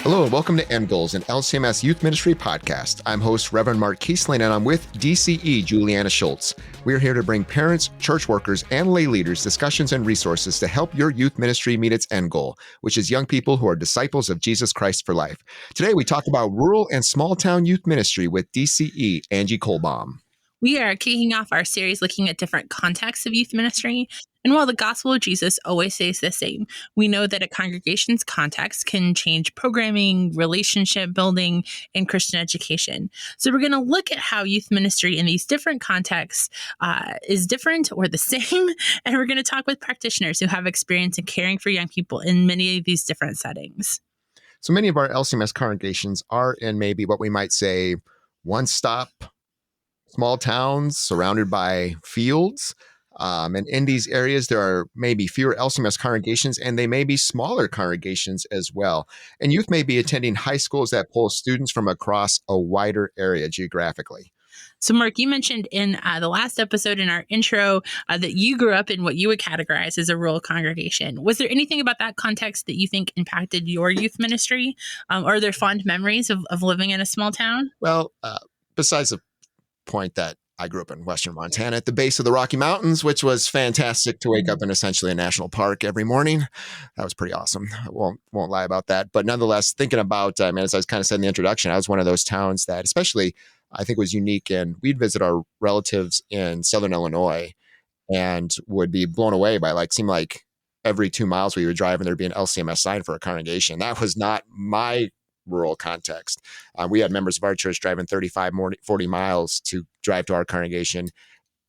Hello and welcome to End Goals, an LCMS Youth Ministry podcast. I'm host Reverend Mark Kiesling, and I'm with DCE Julianna Schultz. We're here to bring parents, church workers, and lay leaders discussions and resources to help your youth ministry meet its end goal, which is young people who are disciples of Jesus Christ for life. Today, we talk about rural and small town youth ministry with DCE Angela Kollbaum. We are kicking off our series looking at different contexts of youth ministry. And while the gospel of Jesus always stays the same, we know that a congregation's context can change programming, relationship building, and Christian education. So we're going to look at how youth ministry in these different contexts is different or the same. And we're going to talk with practitioners who have experience in caring for young people in many of these different settings. So many of our LCMS congregations are in maybe what we might say one-stop small towns surrounded by fields. And in these areas, there are maybe fewer LCMS congregations, and they may be smaller congregations as well. And youth may be attending high schools that pull students from across a wider area geographically. So, Mark, you mentioned in the last episode in our intro that you grew up in what you would categorize as a rural congregation. Was there anything about that context that you think impacted your youth ministry? Are there fond memories of living in a small town? Well, besides the point that I grew up in Western Montana at the base of the Rocky Mountains, which was fantastic to wake up in essentially a national park every morning. That was pretty awesome. I won't lie about that. But nonetheless, thinking about, as I kind of said in the introduction, I was one of those towns that especially I think was unique. And we'd visit our relatives in Southern Illinois and would be blown away by seemed like every 2 miles we would drive and there'd be an LCMS sign for a congregation. That was not my rural context. We had members of our church driving 35, 40 miles to drive to our congregation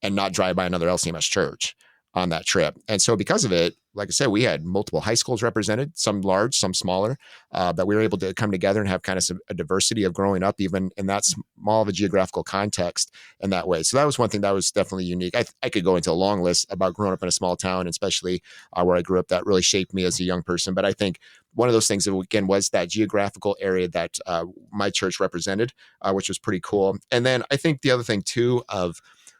and not drive by another LCMS church on that trip. And so because of it, like I said, we had multiple high schools represented, some large, some smaller, that we were able to come together and have kind of a diversity of growing up, even in that small of a geographical context in that way. So that was one thing that was definitely unique. I could go into a long list about growing up in a small town, especially where I grew up, that really shaped me as a young person. But I think one of those things, again, was that geographical area that my church represented, which was pretty cool. And then I think the other thing too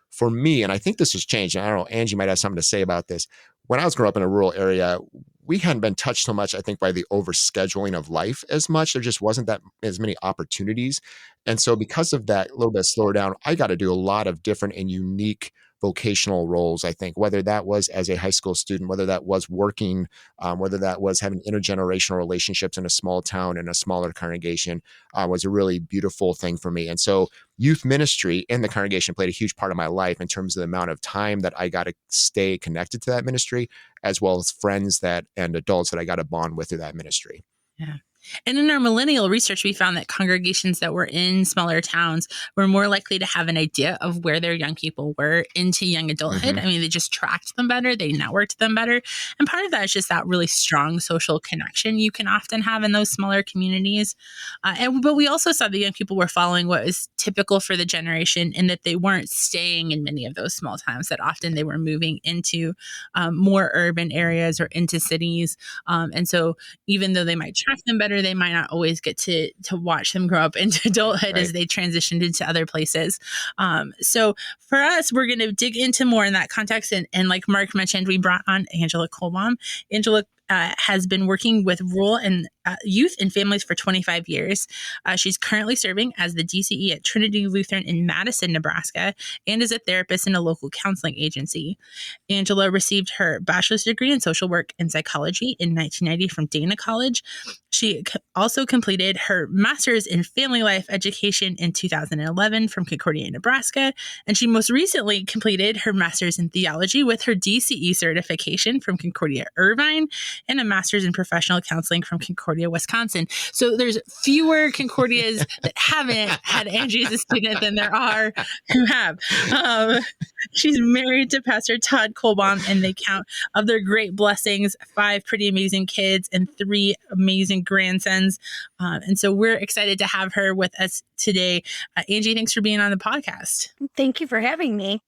for me, and I think this has changed, and I don't know, Angie might have something to say about this. When I was growing up in a rural area, we hadn't been touched so much, I think, by the overscheduling of life as much. There just wasn't that as many opportunities. And so because of that, a little bit slower down, I got to do a lot of different and unique vocational roles, I think, whether that was as a high school student, whether that was working, whether that was having intergenerational relationships in a small town and a smaller congregation, was a really beautiful thing for me. And so youth ministry in the congregation played a huge part of my life in terms of the amount of time that I got to stay connected to that ministry, as well as friends and adults that I got to bond with through that ministry. Yeah. And in our millennial research, we found that congregations that were in smaller towns were more likely to have an idea of where their young people were into young adulthood. Mm-hmm. I mean, they just tracked them better. They networked them better. And part of that is just that really strong social connection you can often have in those smaller communities. But we also saw the young people were following what was typical for the generation in that they weren't staying in many of those small towns, that often they were moving into more urban areas or into cities. And so even though they might track them better, they might not always get to watch them grow up into adulthood, right, as they transitioned into other places. So for us, we're going to dig into more in that context. And like Mark mentioned, we brought on Angela Kollbaum. Angela has been working with rural and youth and families for 25 years. She's currently serving as the DCE at Trinity Lutheran in Madison, Nebraska, and is a therapist in a local counseling agency. Angela received her bachelor's degree in social work and psychology in 1990 from Dana College. She also completed her master's in family life education in 2011 from Concordia, Nebraska, and she most recently completed her master's in theology with her DCE certification from Concordia-Irvine and a master's in professional counseling from Concordia, Wisconsin. So there's fewer Concordias that haven't had Angie as a student than there are who have. She's married to Pastor Todd Kollbaum, and they count of their great blessings 5 pretty amazing kids and 3 amazing grandsons. And so we're excited to have her with us today. Angie, thanks for being on the podcast. Thank you for having me.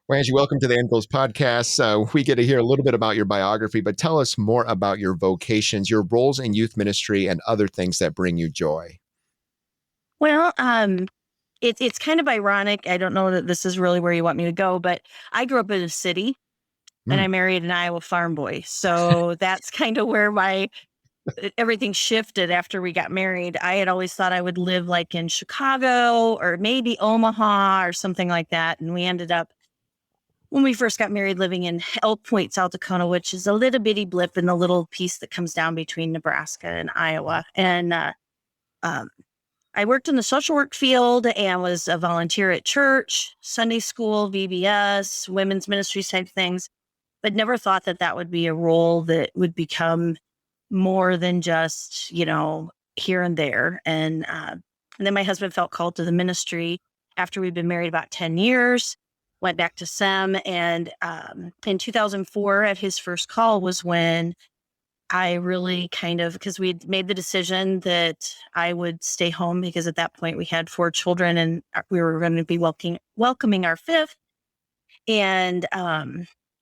Well, Angie, welcome to the End Goals podcast. We get to hear a little bit about your biography, but tell us more about your vocations, your roles in youth ministry, and other things that bring you joy. Well, it's kind of ironic. I don't know that this is really where you want me to go, but I grew up in a city and I married an Iowa farm boy. So that's kind of where my everything shifted after we got married. I had always thought I would live like in Chicago or maybe Omaha or something like that. And we ended up, when we first got married, living in Elk Point, South Dakota, which is a little bitty blip in the little piece that comes down between Nebraska and Iowa. And I worked in the social work field and was a volunteer at church, Sunday school, VBS, women's ministry type things, but never thought that that would be a role that would become more than just, here and there. And then my husband felt called to the ministry after we'd been married about 10 years, went back to SEM. And in 2004, at his first call was when I really because we'd made the decision that I would stay home because at that point we had 4 children and we were going to be welcoming our 5th. And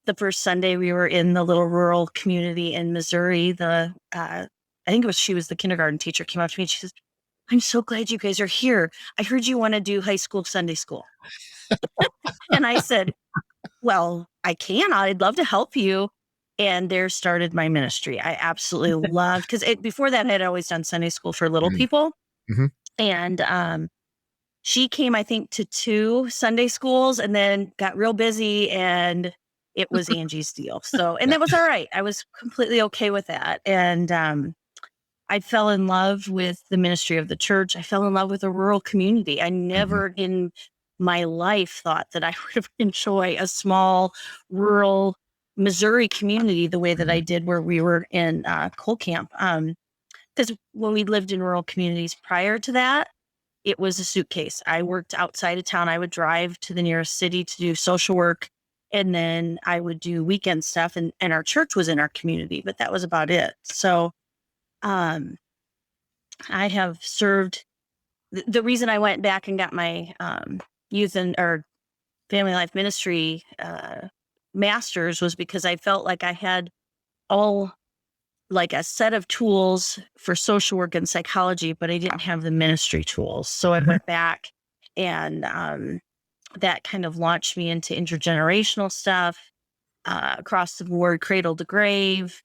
the first Sunday we were in the little rural community in Missouri, I think she was the kindergarten teacher, came up to me and she says, "I'm so glad you guys are here. I heard you want to do high school Sunday school." And I said, "Well, I can. I'd love to help you." And there started my ministry. I absolutely loved, because before that I had always done Sunday school for little people. Mm-hmm. And she came, I think, to 2 Sunday schools and then got real busy, and it was Angie's deal. So, and that was all right. I was completely okay with that. And I fell in love with the ministry of the church. I fell in love with a rural community. I never in my life thought that I would enjoy a small rural Missouri community the way that I did where we were in Coal Camp. Because when we lived in rural communities prior to that, it was a suitcase. I worked outside of town. I would drive to the nearest city to do social work. And then I would do weekend stuff. And our church was in our community, but that was about it. So I have served. The reason I went back and got my youth or family life ministry master's was because I felt like I had like a set of tools for social work and psychology, but I didn't have the ministry tools. So I went back, and that kind of launched me into intergenerational stuff, across the board, cradle to grave.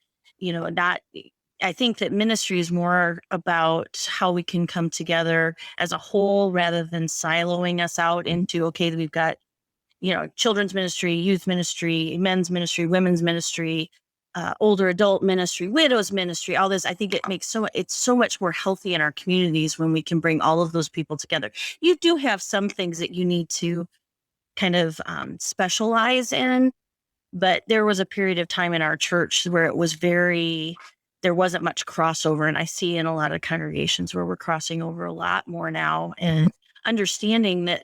I think that ministry is more about how we can come together as a whole rather than siloing us out into, okay, we've got, children's ministry, youth ministry, men's ministry, women's ministry, older adult ministry, widows ministry, all this. I think it's so much more healthy in our communities when we can bring all of those people together. You do have some things that you need to kind of specialize in, but there was a period of time in our church where there wasn't much crossover. And I see in a lot of congregations where we're crossing over a lot more now, and understanding that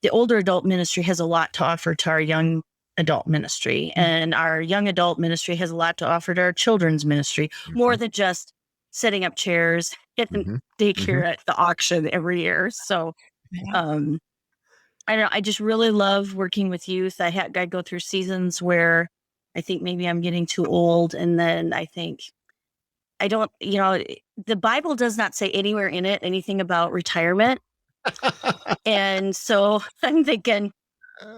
the older adult ministry has a lot to offer to our young adult ministry, and our young adult ministry has a lot to offer to our children's ministry, more than just setting up chairs at the daycare at the auction every year. So I don't know. I just really love working with youth. I go through seasons where I think maybe I'm getting too old, and then I think I don't, the Bible does not say anywhere in it anything about retirement. And so I'm thinking,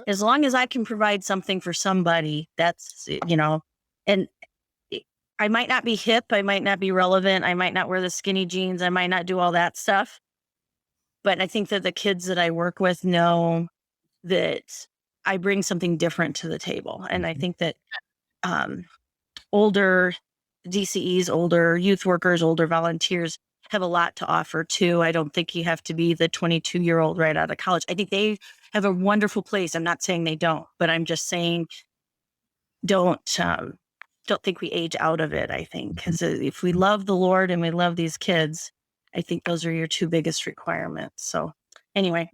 as long as I can provide something for somebody, that's, and I might not be hip, I might not be relevant, I might not wear the skinny jeans, I might not do all that stuff. But I think that the kids that I work with know that I bring something different to the table. And I think that older DCEs, older youth workers, older volunteers have a lot to offer too. I don't think you have to be the 22-year-old right out of college. I think they have a wonderful place. I'm not saying they don't, but I'm just saying don't think we age out of it. I think because if we love the Lord and we love these kids, I think those are your 2 biggest requirements. So anyway.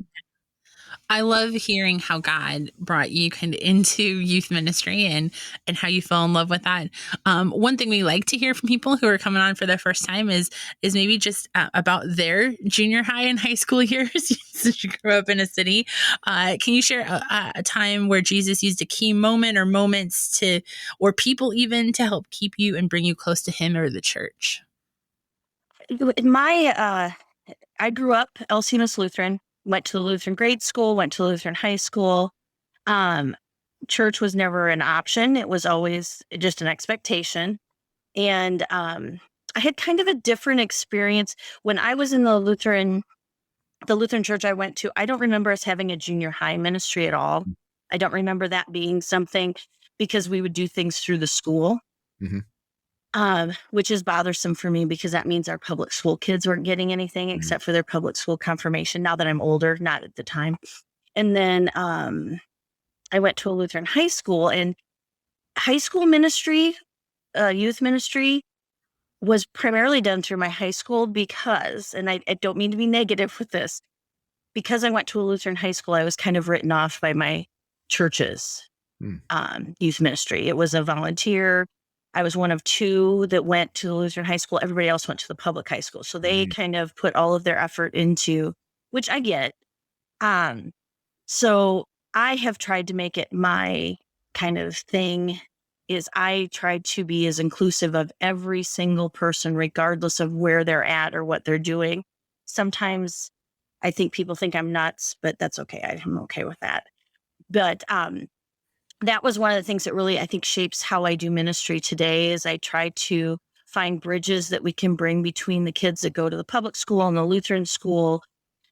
I love hearing how God brought you kind of into youth ministry and how you fell in love with that. One thing we like to hear from people who are coming on for the first time is maybe just about their junior high and high school years. Since you grew up in a city, can you share a time where Jesus used a key moment or moments or people even to help keep you and bring you close to Him or the church? I grew up Alcinas Lutheran. Went to the Lutheran grade school, went to Lutheran high school. Church was never an option. It was always just an expectation. And I had kind of a different experience when I was in the Lutheran church I went to. I don't remember us having a junior high ministry at all. I don't remember that being something, because we would do things through the school, Mm-hmm. which is bothersome for me because that means our public school kids weren't getting anything except for their public school confirmation. Now that I'm older, not at the time. And then I went to a Lutheran high school, and high school ministry, youth ministry, was primarily done through my high school because, and I don't mean to be negative with this, because I went to a Lutheran high school, I was kind of written off by my church's youth ministry. It was a volunteer. I was one of two that went to the Lutheran high school. Everybody else went to the public high school. So they kind of put all of their effort into, which I get. So I have tried to make it my kind of thing, is I try to be as inclusive of every single person, regardless of where they're at or what they're doing. Sometimes I think people think I'm nuts, but that's okay. I'm okay with that. But that was one of the things that really, I think, shapes how I do ministry today, is I try to find bridges that we can bring between the kids that go to the public school and the Lutheran school,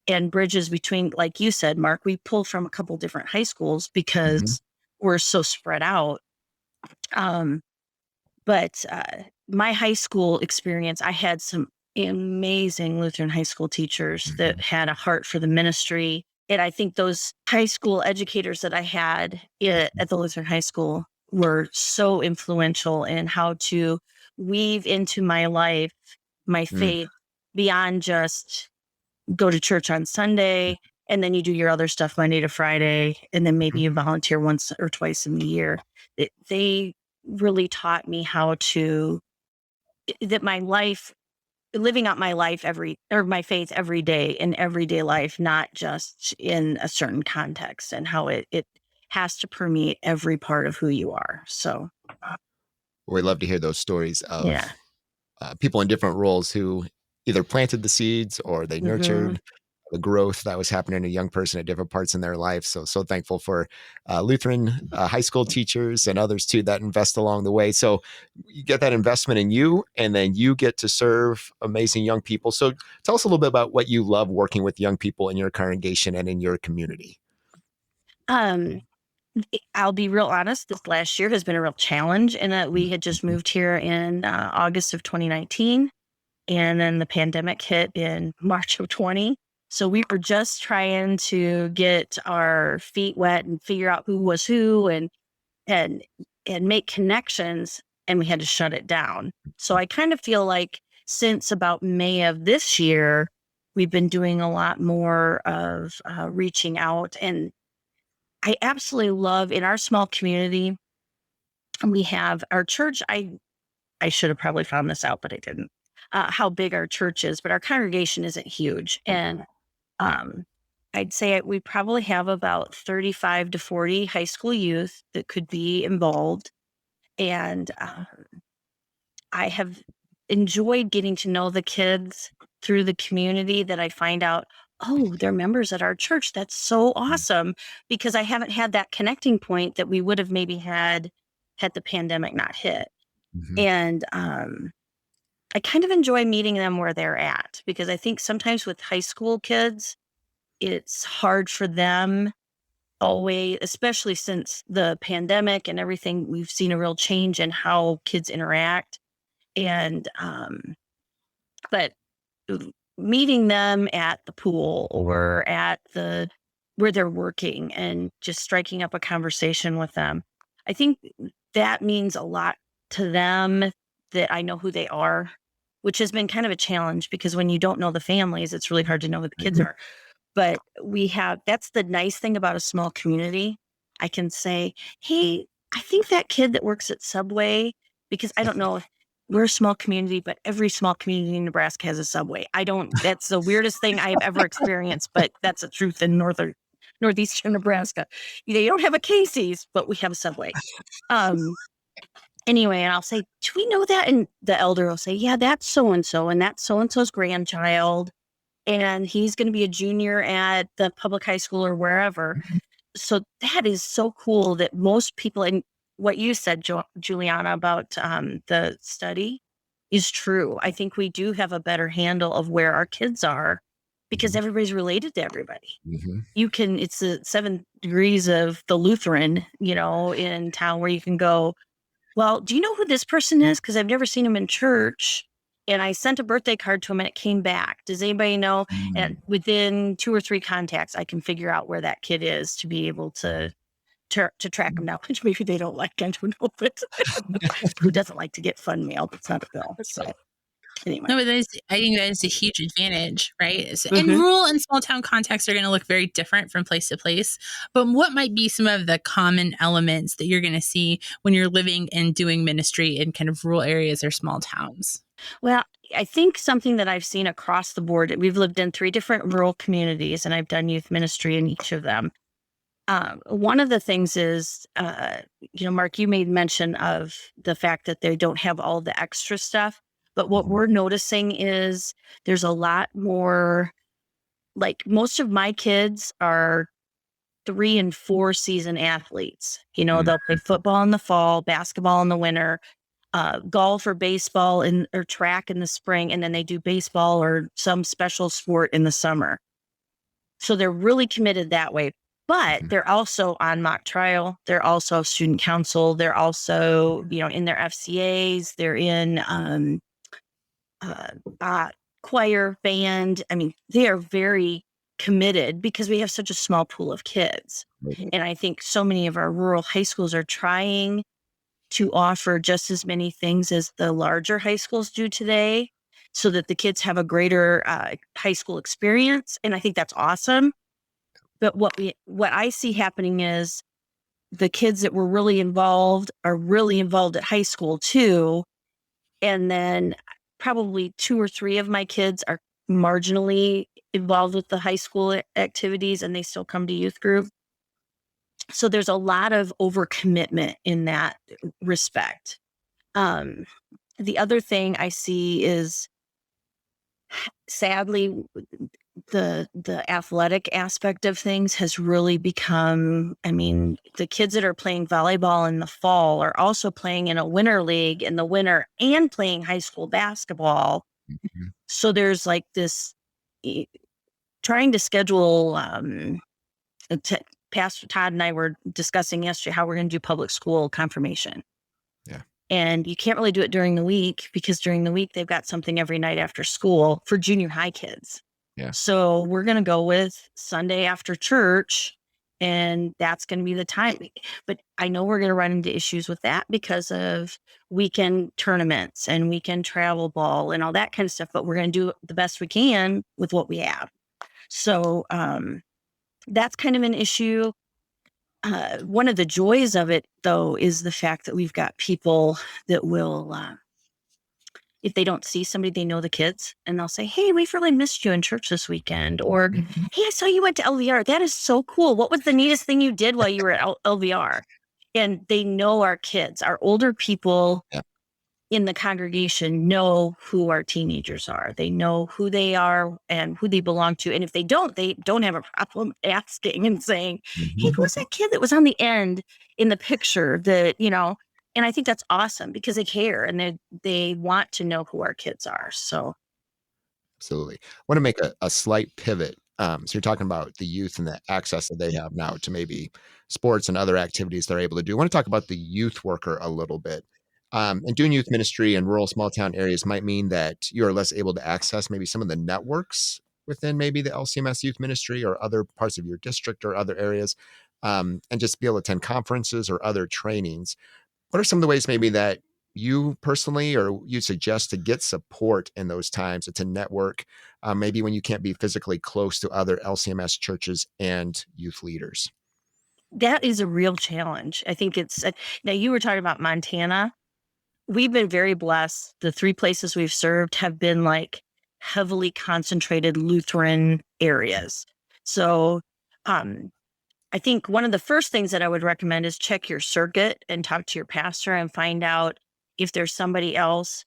and bridges between, like you said, Mark, we pull from a couple different high schools because we're so spread out. But my high school experience, I had some amazing Lutheran high school teachers that had a heart for the ministry. And I think those high school educators that I had at the Lutheran high school were so influential in how to weave into my life, my faith, beyond just go to church on Sunday, and then you do your other stuff Monday to Friday, and then maybe you volunteer once or twice in the year. They really taught me that my life, living out my life my faith every day in everyday life, not just in a certain context, and how it has to permeate every part of who you are. So We love to hear those stories of people in different roles who either planted the seeds or they nurtured the growth that was happening to a young person at different parts in their life. So thankful for Lutheran high school teachers and others too that invest along the way. So you get that investment in you, and then you get to serve amazing young people. So tell us a little bit about what you love working with young people in your congregation and in your community. I'll be real honest. This last year has been a real challenge in that we had just moved here in August of 2019, and then the pandemic hit in March of 20. So we were just trying to get our feet wet and figure out who was who, and make connections, and we had to shut it down. So I kind of feel like since about May of this year, we've been doing a lot more of reaching out. And I absolutely love, in our small community, we have our church. I should have probably found this out, but I didn't, how big our church is, but our congregation isn't huge. And I'd say we probably have about 35 to 40 high school youth that could be involved. And I have enjoyed getting to know the kids through the community, that I find out, oh, they're members at our church. That's so awesome, because I haven't had that connecting point that we would have maybe had the pandemic not hit. And I kind of enjoy meeting them where they're at, because I think sometimes with high school kids, it's hard for them always, especially since the pandemic and everything. We've seen a real change in how kids interact. And, but meeting them at the pool or at where they're working, and just striking up a conversation with them, I think that means a lot to them, that I know who they are, which has been kind of a challenge, because when you don't know the families, it's really hard to know who the kids are. But that's the nice thing about a small community. I can say, hey, I think that kid that works at Subway, because I don't know, we're a small community, but every small community in Nebraska has a Subway. That's the weirdest thing I've ever experienced, but that's the truth in northeastern Nebraska. They don't have a Casey's, but we have a Subway. Anyway, and I'll say, do we know that? And the elder will say, yeah, that's so-and-so, and that's so-and-so's grandchild, and he's going to be a junior at the public high school or wherever. So that is so cool that most people, and what you said, Juliana, about the study, is true. I think we do have a better handle of where our kids are because Mhm. everybody's related to everybody. Mhm. It's the 7 degrees of the Lutheran, in town where you can go, well, do you know who this person is? Because I've never seen him in church. And I sent a birthday card to him and it came back. Does anybody know? And within 2 or 3 contacts, I can figure out where that kid is to be able to track them down, which maybe they don't like. I don't know, but who doesn't like to get fun mail? That's not a bill. So anyway. No, but I think that is a huge advantage, right? And Mhm. rural and small town contexts are going to look very different from place to place. But what might be some of the common elements that you're going to see when you're living and doing ministry in kind of rural areas or small towns? Well, I think something that I've seen across the board, we've lived in 3 different rural communities and I've done youth ministry in each of them. One of the things is, Mark, you made mention of the fact that they don't have all the extra stuff. But what we're noticing is there's a lot more, like most of my kids are 3 and 4 season athletes. They'll play football in the fall, basketball in the winter, golf or baseball or track in the spring, and then they do baseball or some special sport in the summer. So they're really committed that way. But they're also on mock trial. They're also student council. They're also, in their FCAs. They're in choir, band. I mean, they are very committed because we have such a small pool of kids. And I think so many of our rural high schools are trying to offer just as many things as the larger high schools do today so that the kids have a greater high school experience. And I think that's awesome. But what I see happening is the kids that were really involved are really involved at high school too. And then probably 2 or 3 of my kids are marginally involved with the high school activities and they still come to youth group. So there's a lot of overcommitment in that respect. The other thing I see is sadly the athletic aspect of things has really become, the kids that are playing volleyball in the fall are also playing in a winter league in the winter and playing high school basketball. Mhm. So there's like this trying to schedule, Pastor Todd and I were discussing yesterday how we're going to do public school confirmation. Yeah. And you can't really do it during the week because during the week they've got something every night after school for junior high kids. Yeah. So we're going to go with Sunday after church and that's going to be the time. But I know we're going to run into issues with that because of weekend tournaments and weekend travel ball and all that kind of stuff. But we're going to do the best we can with what we have. So that's kind of an issue. One of the joys of it, though, is the fact that we've got people that will, if they don't see somebody, they know the kids and they'll say, hey, we've really missed you in church this weekend. Or, hey, I saw you went to LVR. That is so cool. What was the neatest thing you did while you were at LVR? And they know our kids. Our older people Yeah. in the congregation know who our teenagers are. They know who they are and who they belong to. And if they don't have a problem asking and saying, hey, who's that kid that was on the end in the picture that, and I think that's awesome because they care and they want to know who our kids are. So. Absolutely. I want to make a slight pivot. So you're talking about the youth and the access that they have now to maybe sports and other activities they're able to do. I want to talk about the youth worker a little bit. And doing youth ministry in rural small town areas might mean that you are less able to access maybe some of the networks within maybe the LCMS youth ministry or other parts of your district or other areas, and just be able to attend conferences or other trainings. What are some of the ways maybe that you personally or you suggest to get support in those times to network, maybe when you can't be physically close to other LCMS churches and youth leaders? That is a real challenge. I think now you were talking about Montana. We've been very blessed. The 3 places we've served have been like heavily concentrated Lutheran areas. So, I think one of the first things that I would recommend is check your circuit and talk to your pastor and find out if there's somebody else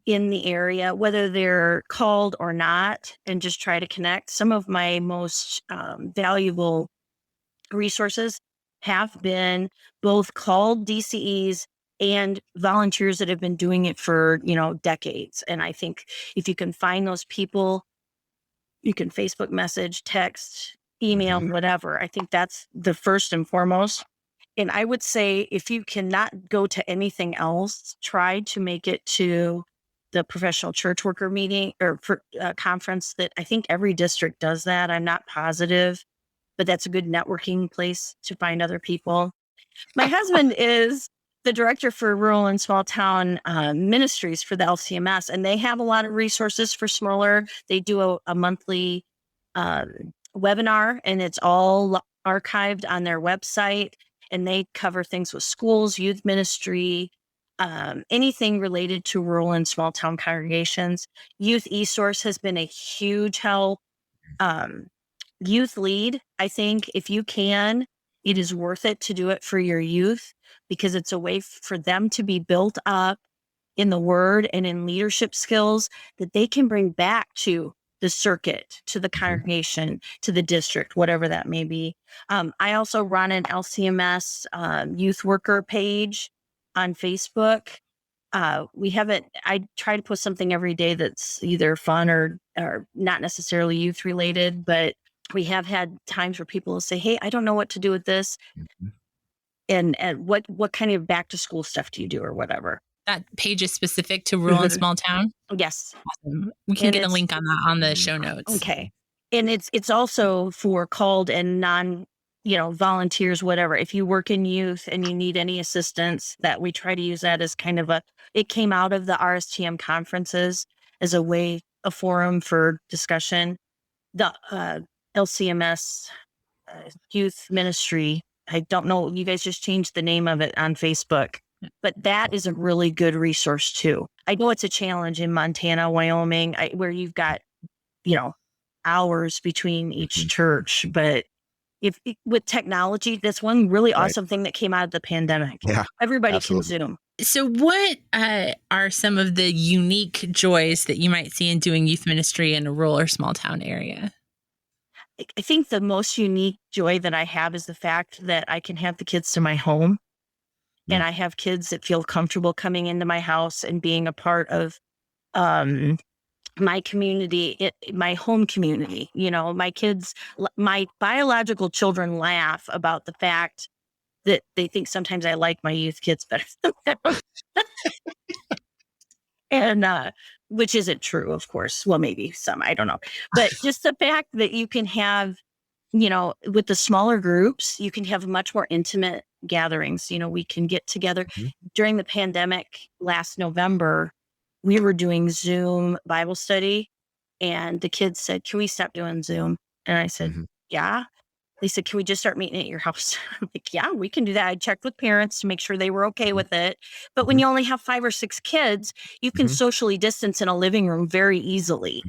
in the area, whether they're called or not, and just try to connect. Some of my most valuable resources have been both called DCEs and volunteers that have been doing it for, decades. And I think if you can find those people, you can Facebook message, text, email, whatever. I think that's the first and foremost. And I would say if you cannot go to anything else, try to make it to the professional church worker meeting or conference that I think every district does that. I'm not positive, but that's a good networking place to find other people. My husband is the director for rural and small town ministries for the LCMS, and they have a lot of resources for smaller. They do a monthly webinar, and it's all archived on their website, and they cover things with schools, youth ministry, anything related to rural and small town congregations. Youth eSource has been a huge help. Youth Lead, I think if you can, it is worth it to do it for your youth, because it's a way for them to be built up in the word and in leadership skills that they can bring back to the circuit, to the congregation, to the district, whatever that may be. I also run an LCMS youth worker page on Facebook. I try to post something every day that's either fun or not necessarily youth related, but we have had times where people will say, "Hey, I don't know what to do with this." And what kind of back to school stuff do you do or whatever? That page is specific to rural and small town? Yes. Awesome. We can get a link on that on the show notes. Okay. And it's also for called and non, volunteers, whatever. If you work in youth and you need any assistance, that we try to use that as kind of it came out of the RSTM conferences as a forum for discussion. The LCMS youth ministry, I don't know, you guys just changed the name of it on Facebook, but that is a really good resource too. I know it's a challenge in Montana, Wyoming, where you've got, hours between each church, but with technology, that's one really awesome thing that came out of the pandemic. Yeah, everybody absolutely. can Zoom. So what are some of the unique joys that you might see in doing youth ministry in a rural or small town area? I think the most unique joy that I have is the fact that I can have the kids to my home, and I have kids that feel comfortable coming into my house and being a part of my community, my home community. My kids, my biological children laugh about the fact that they think sometimes I like my youth kids better than them. And which isn't true, of course. Well, maybe some, I don't know. But just the fact that you can have, with the smaller groups, you can have much more intimate gatherings. We can get together. During the pandemic last November, we were doing Zoom Bible study, and the kids said, "Can we stop doing Zoom?" And I said, "Yeah." They said, "Can we just start meeting at your house?" I'm like, "Yeah, we can do that." I checked with parents to make sure they were okay with it. But when you only have 5 or 6 kids, you can socially distance in a living room very easily,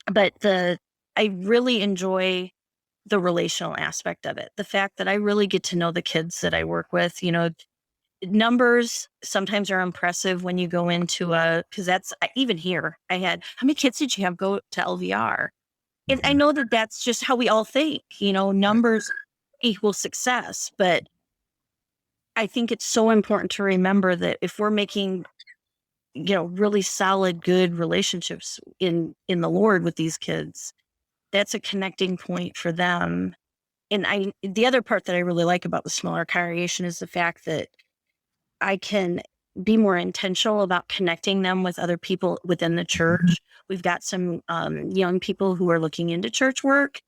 But I really enjoy the relational aspect of it. The fact that I really get to know the kids that I work with. Numbers sometimes are impressive when you go into because that's even here. I had, how many kids did you have go to LVR? And I know that that's just how we all think, numbers equal success. But I think it's so important to remember that if we're making, really solid, good relationships in the Lord with these kids, that's a connecting point for them. And the other part that I really like about the smaller congregation is the fact that I can be more intentional about connecting them with other people within the church. We've got some young people who are looking into church work,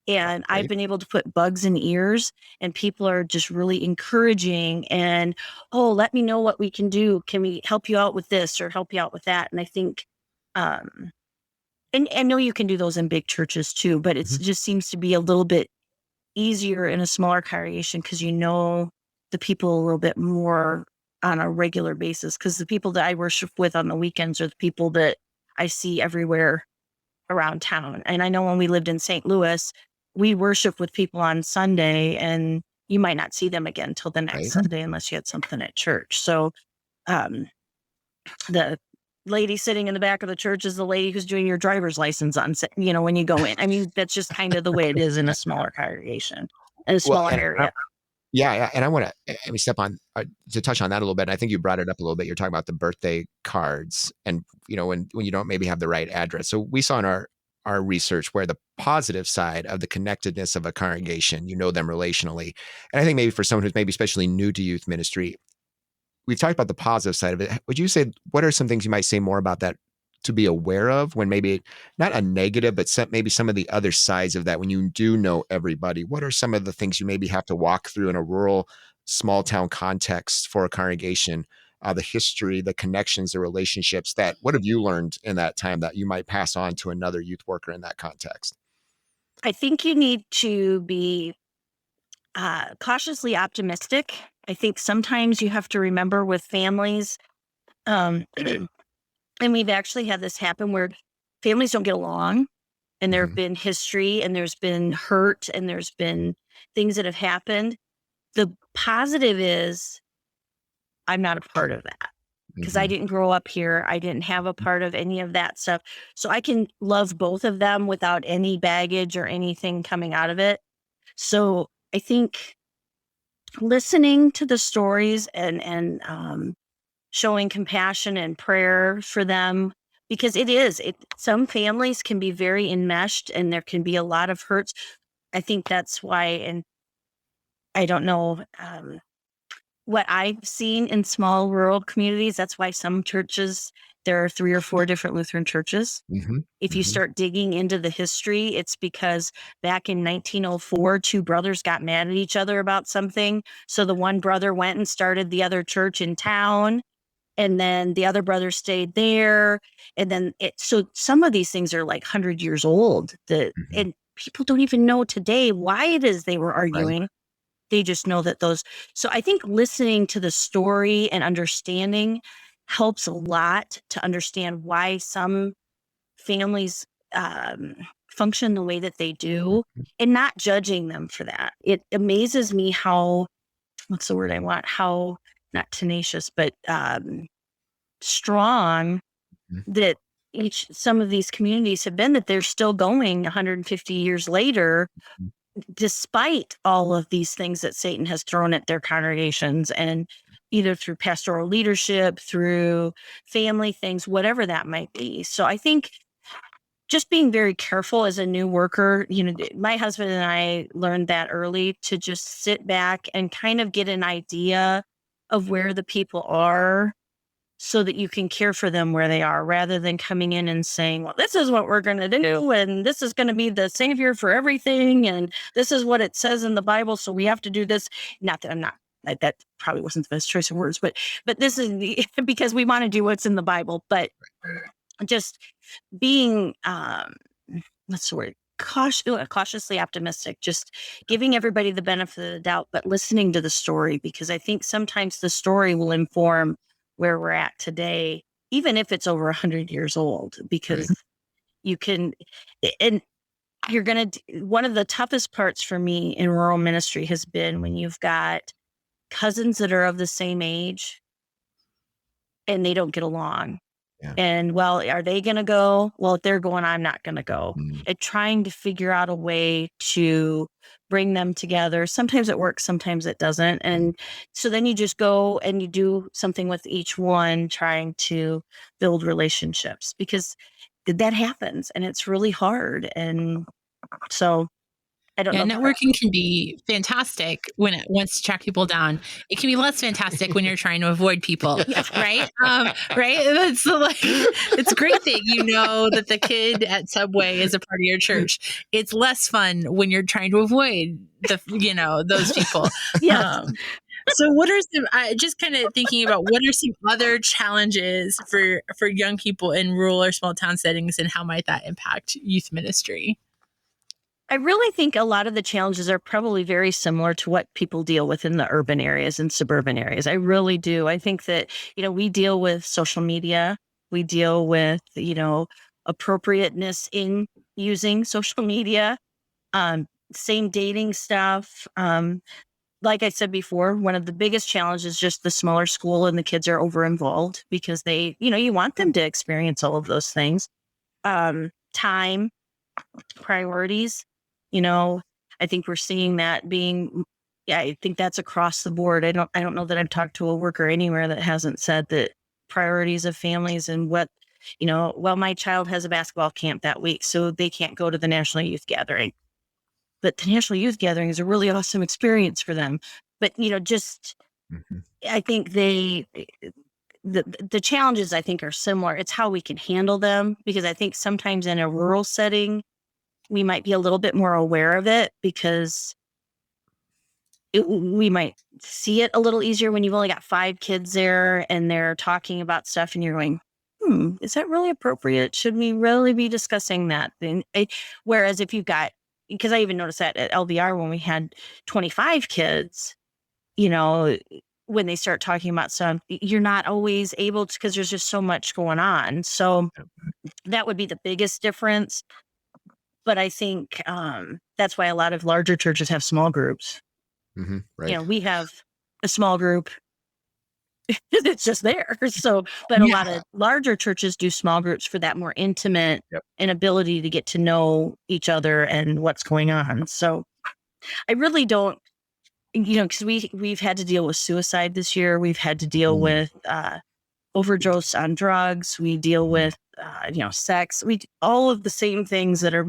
and I've been able to put bugs in ears, and people are just really encouraging and, "Oh, let me know what we can do. Can we help you out with this or help you out with that?" And I think, and I know you can do those in big churches too, but it just seems to be a little bit easier in a smaller congregation because the people a little bit more on a regular basis, because the people that I worship with on the weekends are the people that I see everywhere around town. And I know when we lived in St. Louis, we worship with people on Sunday, and you might not see them again till the next Sunday unless you had something at church. So the lady sitting in the back of the church is the lady who's doing your driver's license on, when you go in. I mean, that's just kind of the way it is in a smaller congregation, in a smaller area. Yeah, and I want to step on to touch on that a little bit. And I think you brought it up a little bit. You're talking about the birthday cards, and when you don't maybe have the right address. So we saw in our research where the positive side of the connectedness of a congregation, them relationally, and I think maybe for someone who's maybe especially new to youth ministry, we've talked about the positive side of it. Would you say what are some things you might say more about that to be aware of when maybe not a negative, but maybe some of the other sides of that when you do know everybody? What are some of the things you maybe have to walk through in a rural, small town context for a congregation? The history, the connections, the relationships what have you learned in that time that you might pass on to another youth worker in that context? I think you need to be cautiously optimistic. I think sometimes you have to remember with families, and we've actually had this happen where families don't get along, and there have been history, and there's been hurt, and there's been things that have happened. The positive is I'm not a part of that because I didn't grow up here. I didn't have a part of any of that stuff. So I can love both of them without any baggage or anything coming out of it. So I think listening to the stories and showing compassion and prayer for them, because some families can be very enmeshed and there can be a lot of hurts. I think that's why, and I don't know what I've seen in small rural communities, that's why some churches, there are 3 or 4 different Lutheran churches. If you start digging into the history, it's because back in 1904, 2 brothers got mad at each other about something. So the one brother went and started the other church in town, and then the other brother stayed there. And then so some of these things are like 100 years old, and people don't even know today why it is they were arguing. Right. They just know that so I think listening to the story and understanding helps a lot to understand why some families function the way that they do, and not judging them for that. It amazes me how, what's the word I want? How, not tenacious, but strong that some of these communities have been, that they're still going 150 years later, despite all of these things that Satan has thrown at their congregations, and either through pastoral leadership, through family things, whatever that might be. So I think just being very careful as a new worker, my husband and I learned that early, to just sit back and kind of get an idea of where the people are so that you can care for them where they are, rather than coming in and saying, well, this is what we're going to do, and this is going to be the savior for everything, and this is what it says in the Bible, so we have to do this. Not that I'm not, that probably wasn't the best choice of words, but this is because we want to do what's in the Bible. But just being, what's the word? Cautiously optimistic, just giving everybody the benefit of the doubt, but listening to the story, because I think sometimes the story will inform where we're at today, even if it's over 100 years old, because you can, and you're going to, one of the toughest parts for me in rural ministry has been when you've got cousins that are of the same age and they don't get along. Yeah. And well, are they going to go? Well, if they're going, I'm not going to go. And trying to figure out a way to bring them together. Sometimes it works, sometimes it doesn't. And so then you just go and you do something with each one, trying to build relationships, because that happens and it's really hard. And so I don't know. Networking can be fantastic when it wants to track people down. It can be less fantastic when you're trying to avoid people, right? Right? That's it's a great thing, that the kid at Subway is a part of your church. It's less fun when you're trying to avoid those people. So what are some, just kind of thinking about, what are some other challenges for young people in rural or small town settings, and how might that impact youth ministry? I really think a lot of the challenges are probably very similar to what people deal with in the urban areas and suburban areas. I really do. I think that, we deal with social media. We deal with, appropriateness in using social media, same dating stuff. Like I said before, one of the biggest challenges is just the smaller school, and the kids are over involved because they, you want them to experience all of those things. Time, priorities. I think we're seeing that being I think that's across the board. I don't know that I've talked to a worker anywhere that hasn't said that priorities of families and what, well, my child has a basketball camp that week, so they can't go to the National Youth Gathering. But the National Youth Gathering is a really awesome experience for them. But, just, I think the challenges, I think, are similar. It's how we can handle them, because I think sometimes in a rural setting, we might be a little bit more aware of it, because we might see it a little easier when you've only got 5 kids there and they're talking about stuff and you're going, is that really appropriate? Should we really be discussing that thing? Whereas if you've got, because I even noticed that at LVR when we had 25 kids, when they start talking about stuff, you're not always able to, because there's just so much going on. So that would be the biggest difference. But I think that's why a lot of larger churches have small groups. Right. We have a small group. It's just there. So, but a lot of larger churches do small groups for that more intimate and ability to get to know each other and what's going on. So I really don't, because we've had to deal with suicide this year. We've had to deal with overdose on drugs. We deal with, sex. All of the same things that are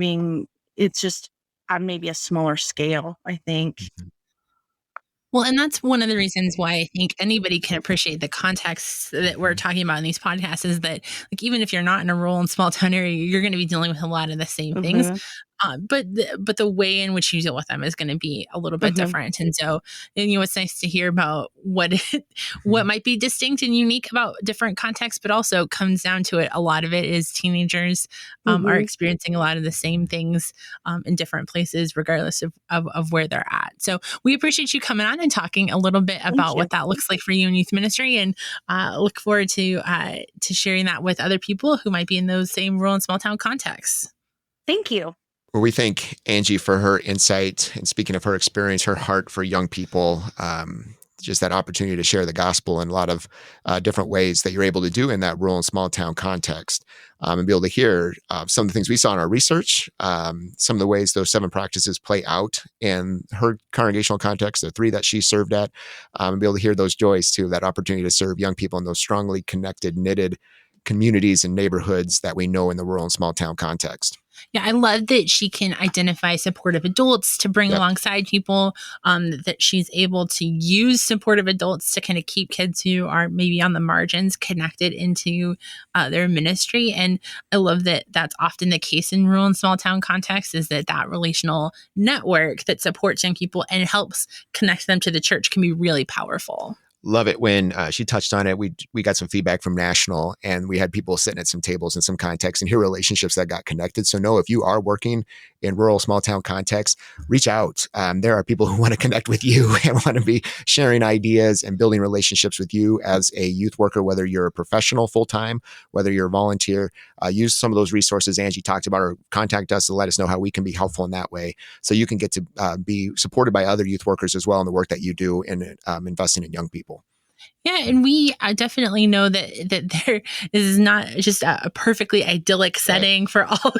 it's just on maybe a smaller scale, I think. Well, and that's one of the reasons why I think anybody can appreciate the context that we're talking about in these podcasts, is that, like, even if you're not in a rural and small town area, you're going to be dealing with a lot of the same things. But the way in which you deal with them is going to be a little bit different. And so, it's nice to hear about what might be distinct and unique about different contexts, but also comes down to it. A lot of it is teenagers are experiencing a lot of the same things in different places, regardless of where they're at. So we appreciate you coming on and talking a little bit about what that looks like for you in youth ministry, and look forward to sharing that with other people who might be in those same rural and small town contexts. Thank you. Well, we thank Angie for her insight, and speaking of her experience, her heart for young people, just that opportunity to share the gospel in a lot of different ways that you're able to do in that rural and small town context, and be able to hear some of the things we saw in our research, some of the ways those 7 practices play out in her congregational context, the 3 that she served at, and be able to hear those joys too, that opportunity to serve young people in those strongly connected, knitted communities and neighborhoods that we know in the rural and small town context. Yeah, I love that she can identify supportive adults to bring alongside people, that she's able to use supportive adults to kind of keep kids who are maybe on the margins connected into their ministry. And I love that that's often the case in rural and small town contexts, is that relational network that supports young people and helps connect them to the church can be really powerful. Love it when she touched on it. We got some feedback from National, and we had people sitting at some tables in some contexts and hear relationships that got connected. So know if you are working in rural, small town contexts, reach out. There are people who want to connect with you and want to be sharing ideas and building relationships with you as a youth worker, whether you're a professional full-time, whether you're a volunteer. Use some of those resources Angie talked about, or contact us to let us know how we can be helpful in that way, so you can get to be supported by other youth workers as well in the work that you do in investing in young people. Yeah, and we definitely know that there is not just a perfectly idyllic setting for all.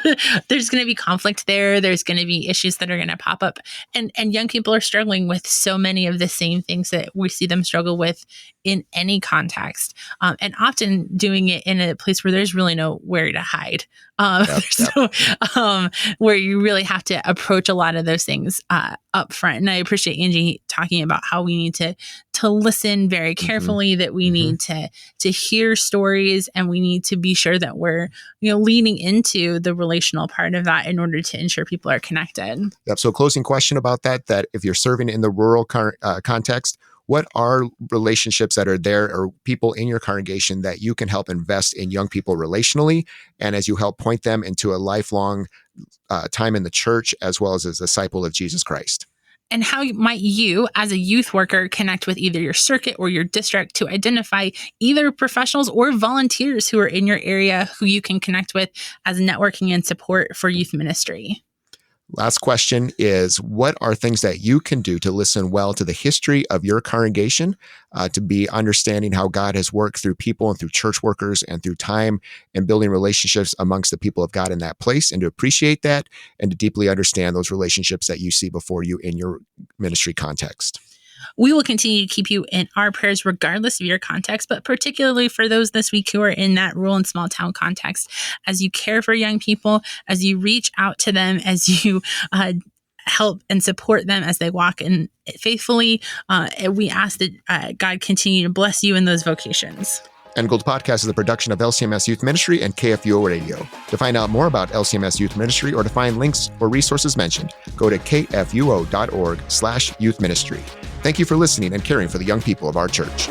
There's going to be conflict there. There's going to be issues that are going to pop up. And young people are struggling with so many of the same things that we see them struggle with in any context. And often doing it in a place where there's really nowhere to hide. So where you really have to approach a lot of those things up front. And I appreciate Angie talking about how we need to listen very carefully, that we need to hear stories, and we need to be sure that we're leaning into the relational part of that in order to ensure people are connected. Yep. So closing question about that if you're serving in the rural context, what are relationships that are there, or people in your congregation that you can help invest in young people relationally, and as you help point them into a lifelong time in the church, as well as a disciple of Jesus Christ? And how might you, as a youth worker, connect with either your circuit or your district to identify either professionals or volunteers who are in your area who you can connect with as networking and support for youth ministry? Last question is, what are things that you can do to listen well to the history of your congregation, to be understanding how God has worked through people and through church workers and through time and building relationships amongst the people of God in that place, and to appreciate that and to deeply understand those relationships that you see before you in your ministry context? We will continue to keep you in our prayers regardless of your context, but particularly for those this week who are in that rural and small town context, as you care for young people, as you reach out to them, as you help and support them as they walk in faithfully. We ask that God continue to bless you in those vocations. End Goals Podcast is a production of LCMS Youth Ministry and KFUO Radio. To find out more about LCMS Youth Ministry or to find links or resources mentioned, go to kfuo.org/youth ministry. Thank you for listening and caring for the young people of our church.